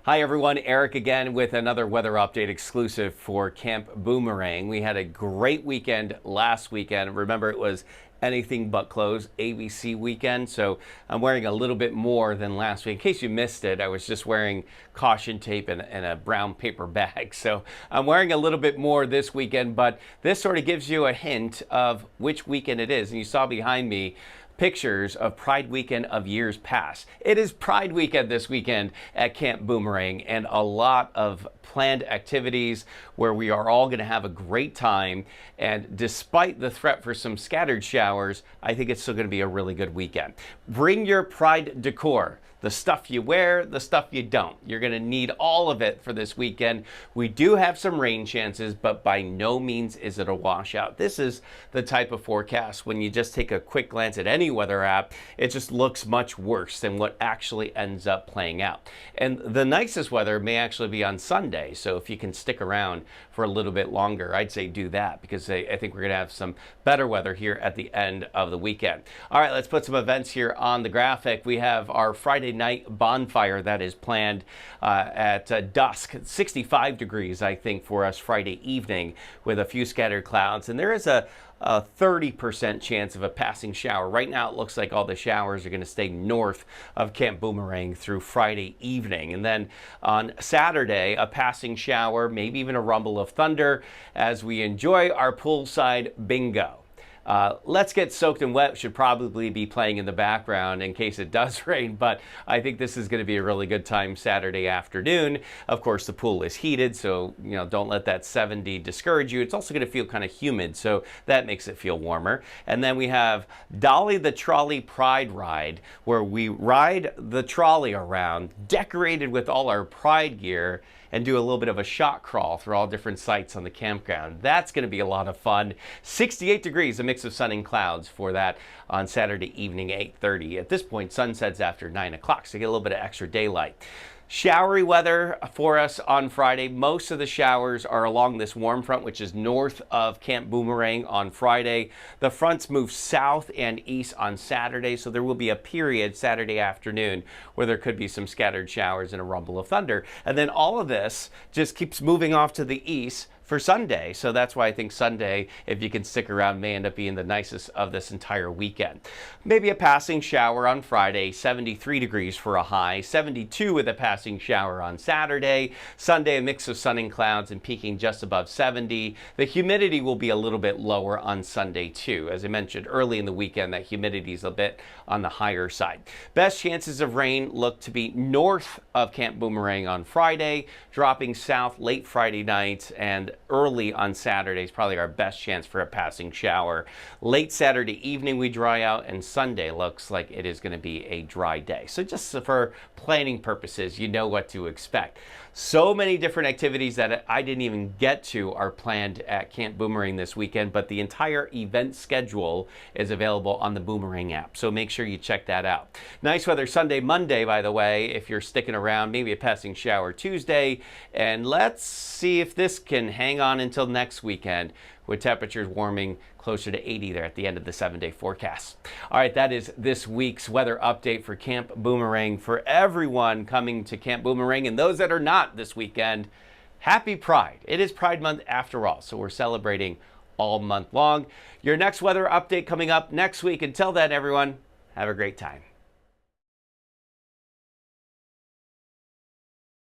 Hi everyone, Eric again with another weather update exclusive for Camp Boomerang. We had a great weekend last weekend. Remember, it was anything but close ABC weekend, so I'm wearing a little bit more than last week. In case you missed it, I was just wearing caution tape and a brown paper bag, so I'm wearing a little bit more this weekend, but this sort of gives you a hint of which weekend it is. And you saw behind me pictures of Pride Weekend of years past. It is Pride Weekend this weekend at Camp Boomerang, and a lot of planned activities where we are all going to have a great time. And despite the threat for some scattered showers, I think it's still going to be a really good weekend. Bring your Pride decor. The stuff you wear, the stuff you don't. You're going to need all of it for this weekend. We do have some rain chances, but by no means is it a washout. This is the type of forecast when you just take a quick glance at any weather app, it just looks much worse than what actually ends up playing out. And the nicest weather may actually be on Sunday, so if you can stick around for a little bit longer, I'd say do that, because I think we're going to have some better weather here at the end of the weekend. All right, let's put some events here on the graphic. We have our Friday night bonfire that is planned at dusk. 65 degrees, I think, for us Friday evening with a few scattered clouds. And there is a 30% chance of a passing shower. Right now it looks like all the showers are going to stay north of Camp Boomerang through Friday evening. And then on Saturday, a passing shower, maybe even a rumble of thunder as we enjoy our poolside bingo. Let's Get Soaked and Wet should probably be playing in the background in case it does rain, but I think this is going to be a really good time Saturday afternoon. Of course, the pool is heated, so don't let that 70 discourage you. It's also going to feel kind of humid, so that makes it feel warmer. And then we have Dolly the Trolley Pride Ride, where we ride the trolley around, decorated with all our Pride gear, and do a little bit of a shot crawl through all different sites on the campground. That's going to be a lot of fun. 68 degrees, a mix of sun and clouds for that on Saturday evening, 8:30. At this point, sun sets after 9 o'clock, so you get a little bit of extra daylight. Showery weather for us on Friday. Most of the showers are along this warm front, which is north of Camp Boomerang on Friday. The fronts move south and east on Saturday, so there will be a period Saturday afternoon where there could be some scattered showers and a rumble of thunder. And then all of this just keeps moving off to the east for Sunday. So that's why I think Sunday, if you can stick around, may end up being the nicest of this entire weekend. Maybe a passing shower on Friday, 73 degrees for a high, 72 with a passing shower on Saturday. Sunday, a mix of sun and clouds and peaking just above 70. The humidity will be a little bit lower on Sunday too. As I mentioned early in the weekend, that humidity is a bit on the higher side. Best chances of rain look to be north of Camp Boomerang on Friday, dropping south late Friday night, and early on Saturday is probably our best chance for a passing shower. Late Saturday evening we dry out, and Sunday looks like it is going to be a dry day. So just for planning purposes, you know what to expect. So many different activities that I didn't even get to are planned at Camp Boomerang this weekend, but the entire event schedule is available on the Boomerang app, so make sure you check that out. Nice weather Sunday, Monday, by the way, if you're sticking around, maybe a passing shower Tuesday, and let's see if this can hang on until next weekend with temperatures warming closer to 80 there at the end of the 7-day forecast. All right, that is this week's weather update for Camp Boomerang. For everyone coming to Camp Boomerang and those that are not this weekend, happy Pride. It is Pride Month after all, so we're celebrating all month long. Your next weather update coming up next week. Until then, everyone, have a great time.